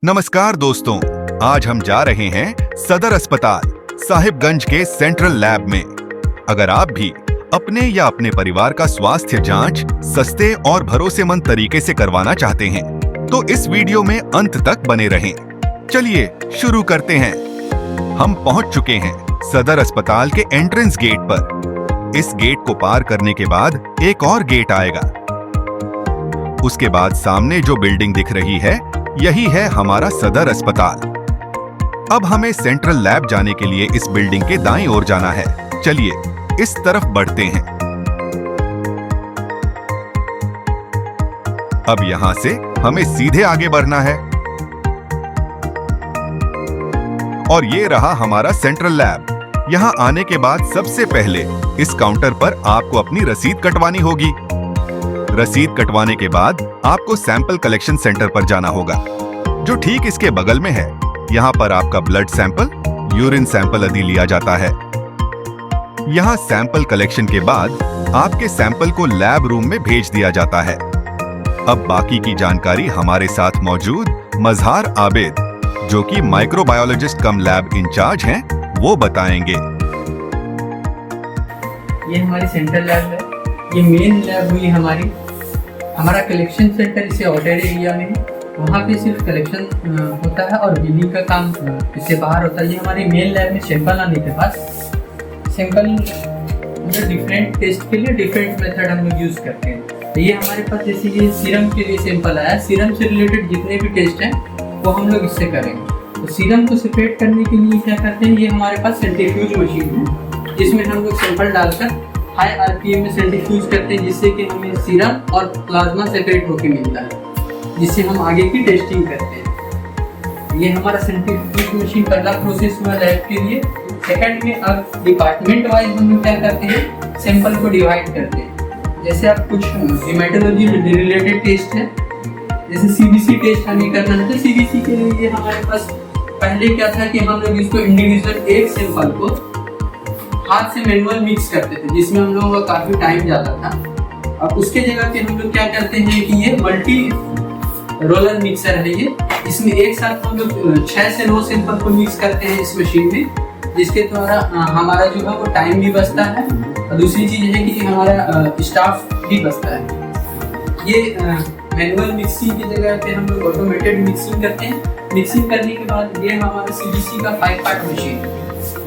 नमस्कार दोस्तों, आज हम जा रहे हैं सदर अस्पताल साहिबगंज के सेंट्रल लैब में। अगर आप भी अपने या अपने परिवार का स्वास्थ्य जांच सस्ते और भरोसेमंद तरीके से करवाना चाहते हैं तो इस वीडियो में अंत तक बने रहें। चलिए शुरू करते हैं। हम पहुंच चुके हैं सदर अस्पताल के एंट्रेंस गेट पर। इस गेट को पार करने के बाद एक और गेट आएगा। उसके बाद सामने जो बिल्डिंग दिख रही है यही है हमारा सदर अस्पताल। अब हमें सेंट्रल लैब जाने के लिए इस बिल्डिंग के दाईं ओर जाना है। चलिए इस तरफ बढ़ते हैं। अब यहां से हमें सीधे आगे बढ़ना है और ये रहा हमारा सेंट्रल लैब। यहां आने के बाद सबसे पहले इस काउंटर पर आपको अपनी रसीद कटवानी होगी। रसीद कटवाने के बाद आपको सैंपल कलेक्शन सेंटर पर जाना होगा जो ठीक इसके बगल में है। यहाँ पर आपका ब्लड सैंपल, यूरिन सैंपल आदि लिया जाता है। यहाँ सैंपल कलेक्शन के बाद आपके सैंपल को लैब रूम में भेज दिया जाता है। अब बाकी की जानकारी हमारे साथ मौजूद मजहार आबिद, जो कि माइक्रोबायोलॉजिस्ट कम लैब इंचार्ज हैं, वो बताएंगे। ये हमारी सेंट्रल लैब है। ये मेन लैब हुई हमारा कलेक्शन सेंटर इसे आउटर एरिया में है। वहाँ पे सिर्फ कलेक्शन होता है और बिलिंग का काम इससे बाहर होता है। ये हमारी मेन लैब में सैंपल आने के बाद सैंपल मतलब डिफरेंट टेस्ट के लिए डिफरेंट मेथड हम लोग यूज़ करते हैं। तो ये हमारे पास जैसे ये सीरम के लिए सैंपल आया, सीरम से रिलेटेड जितने भी टेस्ट हैं वो हम लोग इससे करेंगे। तो सीरम को सेपरेट करने के लिए क्या करते हैं, ये हमारे पास सेंट्रीफ्यूज मशीन है जिसमें हम लोग सैंपल डालकर हाई आरपीएम में सेंट्रीफ्यूज करते हैं, जिससे कि हमें सीरम और प्लाज्मा सेपरेट होकर मिलता है, जिससे हम आगे की टेस्टिंग करते हैं। ये हमारा सेंट्रीफ्यूज मशीन पहला प्रोसेस हुआ लैब के लिए। सेकंड में अब डिपार्टमेंट वाइज हम लोग क्या करते हैं, सैंपल को डिवाइड करते हैं। जैसे आप कुछ हेमेटोलॉजी रिलेटेड टेस्ट है, जैसे सीबीसी टेस्ट हमें करना है, तो सीबीसी के लिए हमारे पास पहले क्या था कि हम लोग इसको इंडिविजुअल एक सैंपल को हाथ से मैनुअल मिक्स करते थे, जिसमें हम लोगों का काफी टाइम जाता था। अब उसके जगह पे हम लोग क्या करते हैं कि ये मल्टी रोलर मिक्सर है ये, इसमें एक साथ हम लोग 6 से 9 सैंपल को मिक्स करते हैं इस मशीन में, जिसके द्वारा हमारा जो है वो टाइम भी बचता है और दूसरी चीज है कि हमारा स्टाफ भी बचता है। ये मैनुअल मिक्सिंग की जगह पे हम लोग ऑटोमेटेड मिक्सिंग करते हैं। मिक्सिंग करने के बाद ये हमारा सीबीसी का 5 पार्ट मशीन है,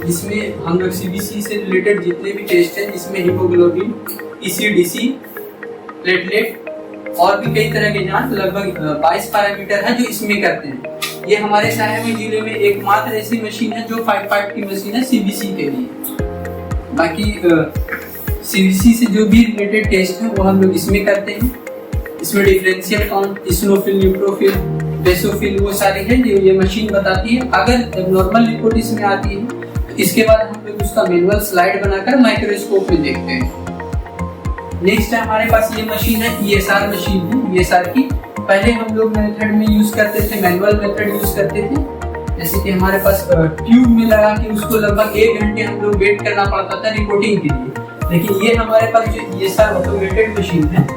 जिसमें हम लोग सीबीसी से रिलेटेड जितने भी टेस्ट हैं, जिसमें हीमोग्लोबिन, ईसीडीसी, प्लेटलेट और भी कई तरह के जांच, लगभग 22 पैरामीटर है जो इसमें करते हैं। ये हमारे साहिबगंज जिले में एकमात्र ऐसी मशीन है जो 5 पार्ट की मशीन है सीबीसी के लिए। बाकी सीबीसी से जो भी रिलेटेड टेस्ट है वो हम लोग इसमें करते हैं। इसमें differential count, eosinophil, neutrophil, basophil वो सारे हैं जो ये मशीन बताती है। अगर नॉर्मल रिपोर्ट इसमें आती है तो इसके बाद हम लोग उसका मैनुअल स्लाइड बनाकर माइक्रोस्कोप में देखते हैं। नेक्स्ट है हमारे पास ये मशीन है, ईएसआर मशीन है। ईएसआर की पहले हम लोग मेथड में यूज करते थे, मैनुअल मेथड यूज करते थे। जैसे कि हमारे पास ट्यूब में लगा के उसको लगभग 1 घंटे हम लोग वेट करना पड़ता था रिपोर्टिंग के लिए। लेकिन ये हमारे पास जो ईएसआर ऑटोमेटेड मशीन है,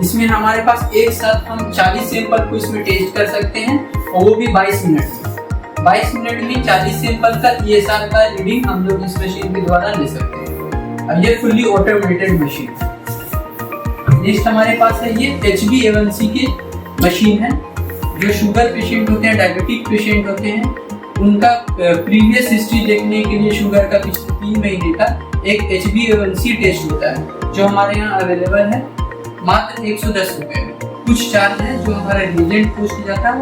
इसमें हमारे पास एक साथ हम 40 सैंपल को इसमें टेस्ट कर सकते हैं और वो भी 22 मिनट में। 22 मिनट में 40 सैंपल का ईएसआर का रीडिंग हम लोग इस मशीन के द्वारा ले सकते हैं। अब ये फुल्ली ऑटोमेटेड मशीन है। नेक्स्ट हमारे पास है ये HbA1c की मशीन है। जो शुगर पेशेंट होते हैं, डायबिटिक पेशेंट होते हैं, उनका प्रीवियस हिस्ट्री देखने के लिए शुगर का पिछले 3 महीने का एक HbA1c टेस्ट होता है जो हमारे यहाँ अवेलेबल है मात्र 110 रुपए में। कुछ चार्ज है जो हमारा रिएजेंट कॉस्ट जाता है,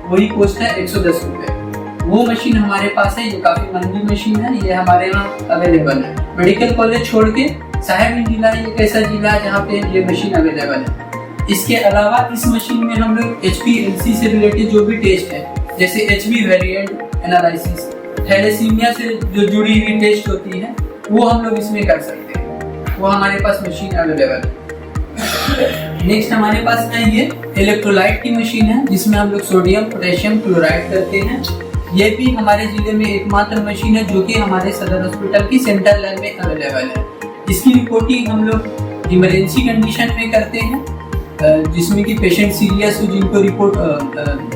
वही कॉस्ट है 110 रुपए। वो मशीन हमारे पास है, ये काफी महंगी मशीन है, ये हमारे यहाँ अवेलेबल है। मेडिकल कॉलेज छोड़ के साहिबगंज जिला एक ऐसा जिला है जहाँ पे ये मशीन अवेलेबल है। इसके अलावा इस मशीन में हम लोग HbA1c से रिलेटेड जो भी टेस्ट है, जैसे HB वेरिएंट एनालिसिस, थैलेसीमिया से जो जुड़ी हुई टेस्ट होती है, वो हम लोग इसमें कर सकते हैं। वो हमारे पास मशीन अवेलेबल है। नेक्स्ट हमारे पास है ये इलेक्ट्रोलाइट की मशीन है, जिसमें हम लोग सोडियम पोटेशियम क्लोराइड करते हैं। ये भी हमारे जिले में एकमात्र मशीन है जो कि हमारे सदर हॉस्पिटल की सेंट्रल लैब में अवेलेबल है। इसकी रिपोर्टिंग हम लोग इमरजेंसी कंडीशन में करते हैं, जिसमें कि पेशेंट सीरियस हो, जिनको रिपोर्ट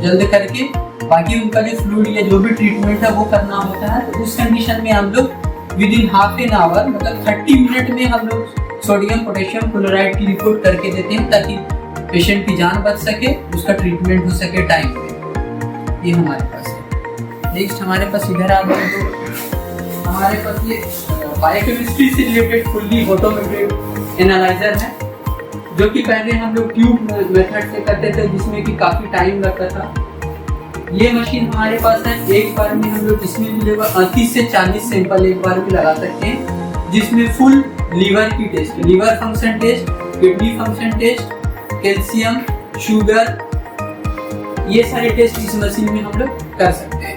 जल्द करके बाकी उनका जो फ्लूइड या जो भी ट्रीटमेंट है वो करना होता है। तो उस कंडीशन में हम लोग with in half an hour मतलब 30 मिनट में हम लोग सोडियम पोटेशियम क्लोराइड की रिपोर्ट करके देते हैं ताकि पेशेंट की जान बच सके, उसका ट्रीटमेंट हो सके टाइम पे। ये हमारे पास है। नेक्स्ट हमारे पास इधर आ गए तो हमारे पास ये बायोकेमिस्ट्री से रिलेटेड फुल्ली ऑटोमेटेड एनालाइजर है, जो कि पहले हम लोग ट्यूब मेथड से करते थे जिसमें कि काफ़ी टाइम लगता था। ये मशीन हमारे पास है, एक बार में हम लोग इसमें मिलेगा 30 से 40 सैंपल एक बार में लगा सकते हैं, जिसमें फुल लीवर की test, liver function test, kidney function test, calcium, sugar, ये सारे टेस्ट इस मशीन में हम लोग कर सकते हैं।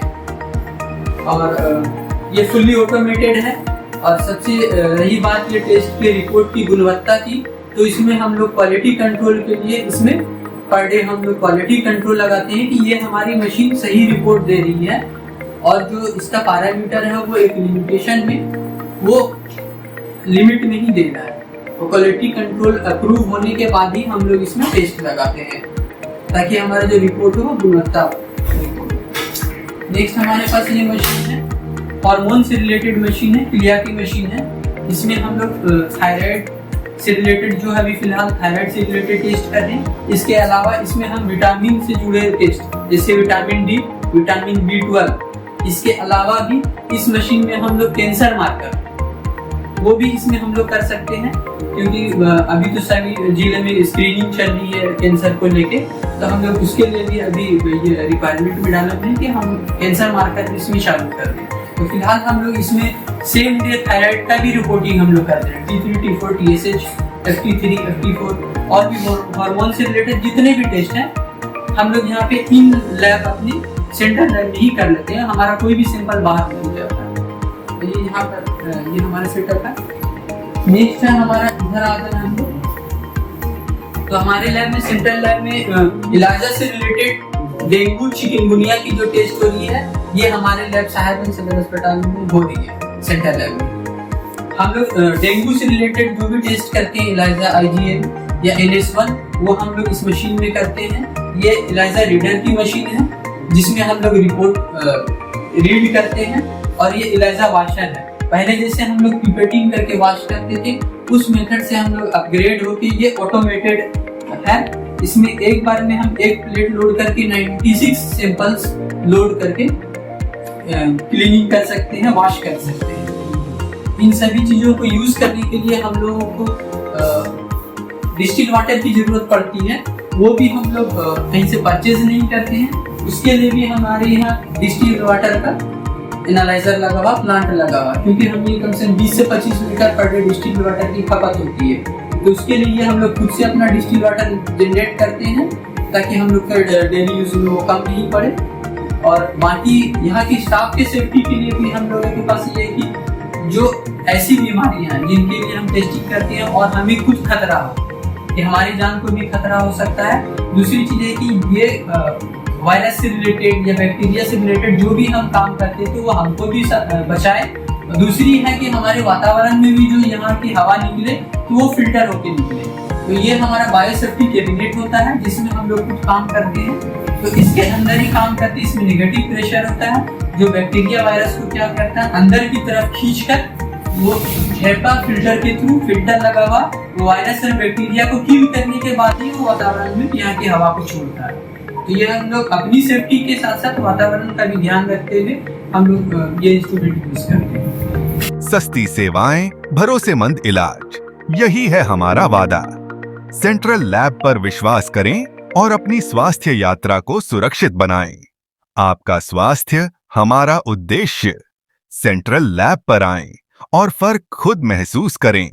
और ये फुल्ली ऑटोमेटेड है। और सबसे रही बात ये टेस्ट के रिपोर्ट की गुणवत्ता की, तो इसमें हम लोग क्वालिटी कंट्रोल के लिए इसमें पर डे हम लोग क्वालिटी कंट्रोल लगाते हैं कि ये हमारी मशीन सही रिपोर्ट दे रही है, और जो इसका पैरामीटर है वो एक लिमिटेशन में, वो लिमिट में ही दे रहा है। तो क्वालिटी कंट्रोल अप्रूव होने के बाद ही हम लोग इसमें टेस्ट लगाते हैं ताकि हमारा जो रिपोर्ट हो वो गुणवत्ता हो। नेक्स्ट हमारे पास ये मशीन है, हार्मोन से रिलेटेड मशीन है, क्लिया की मशीन है। इसमें हम लोग थायराइड से रिलेटेड जो है अभी फिलहाल थायराइड से रिलेटेड टेस्ट कर रहे हैं। इसके अलावा इसमें हम विटामिन से जुड़े टेस्ट जैसे विटामिन डी, विटामिन B12, इसके अलावा भी इस मशीन में हम लोग कैंसर मार्कर वो भी इसमें हम लोग कर सकते हैं, क्योंकि अभी तो सभी जिले में स्क्रीनिंग चल रही है कैंसर को लेके, तो हम लोग उसके लिए भी अभी ये रिक्वायरमेंट में डाले हैं कि हम कैंसर मार्कर इसमें शामिल कर दें। तो फिलहाल हम लोग इसमें सेम डे थायराइड का भी रिपोर्टिंग हम लोग करते हैं, T3, T4, TSH, FT3, FT4 और भी हार्मोन से रिलेटेड जितने भी टेस्ट हैं हम लोग यहाँ पे इन लैब अपनी सेंट्रल लैब में ही कर लेते हैं, हमारा कोई भी सैंपल बाहर नहीं जाता। तो ये यहाँ पर ये हमारा सेटअप है। नेक्स्ट है हमारा, इधर आ जाना हम लोग। तो हमारे लैब में सेंट्रल लैब में इलाजा से रिलेटेड डेंगू चिकनगुनिया की जो टेस्ट हो रही है ये हमारे लैब साहिबगंज सदर अस्पताल में हो रही है सेंट्रल लैब में। हम लोग डेंगू से रिलेटेड जो भी टेस्ट करते हैं, इलाजा IgM या NS1, वो हम लोग इस मशीन में करते हैं। ये इलाजा रीडर की मशीन है जिसमें हम लोग रिपोर्ट रीड करते हैं, और ये इलाजा वाशर है। पहले जैसे हम लोग पिपेटिंग करके वॉश करते थे, उस मेथड से हम लोग अपग्रेड होके ये ऑटोमेटेड है। इसमें एक बार में हम एक प्लेट लोड करके 96 सैंपल्स लोड करके क्लीनिंग कर सकते हैं, वॉश कर सकते हैं। इन सभी चीज़ों को यूज़ करने के लिए हम लोगों को डिस्टिल वाटर की ज़रूरत पड़ती है, वो भी हम लोग कहीं से परचेज नहीं करते हैं। उसके लिए भी हमारे यहाँ डिस्टिल वाटर का एनालाइजर लगा हुआ, प्लांट लगा हुआ, क्योंकि हमें कम से कम 20 से 25 litre per day distil water की खपत होती है। तो उसके लिए हम लोग खुद से अपना डिस्टिल वाटर जनरेट करते हैं ताकि हम लोग का डेली यूज में वो कम नहीं पड़े। और बाकी यहाँ की स्टाफ के सेफ्टी के लिए भी हम लोगों के पास ये है कि जो ऐसी बीमारियाँ हैं जिनके लिए हम टेस्टिंग करते हैं और हमें कुछ खतरा हो कि हमारी जान को भी खतरा हो सकता है। दूसरी चीज़ है कि ये वायरस से रिलेटेड या बैक्टीरिया से रिलेटेड जो भी हम काम करते हैं तो वो हमको भी बचाए। दूसरी है कि हमारे वातावरण में भी जो यहाँ की हवा निकले तो वो फिल्टर होके निकले। तो ये हमारा बायोसेफ्टी कैबिनेट होता है जिसमें हम लोग कुछ काम करते हैं, तो इसके अंदर ही काम करते हैं। इसमें नेगेटिव प्रेशर होता है जो बैक्टीरिया वायरस को क्या करता है, अंदर की तरफ खींचकर वो हेपा फिल्टर के थ्रू, फिल्टर लगा हुआ, वो वायरस और बैक्टीरिया को किल करने के बाद ही वो वातावरण में यहाँ की हवा को छोड़ता है। तो ये हम लोग अपनी सेफ्टी के साथ साथ वातावरण का भी ध्यान रखते हुए हम लोग ये इंस्ट्रूमेंट यूज करते हैं। सस्ती सेवाएं, भरोसेमंद इलाज, यही है हमारा वादा। सेंट्रल लैब पर विश्वास करें और अपनी स्वास्थ्य यात्रा को सुरक्षित बनाएं। आपका स्वास्थ्य हमारा उद्देश्य। सेंट्रल लैब पर आएं और फर्क खुद महसूस करें।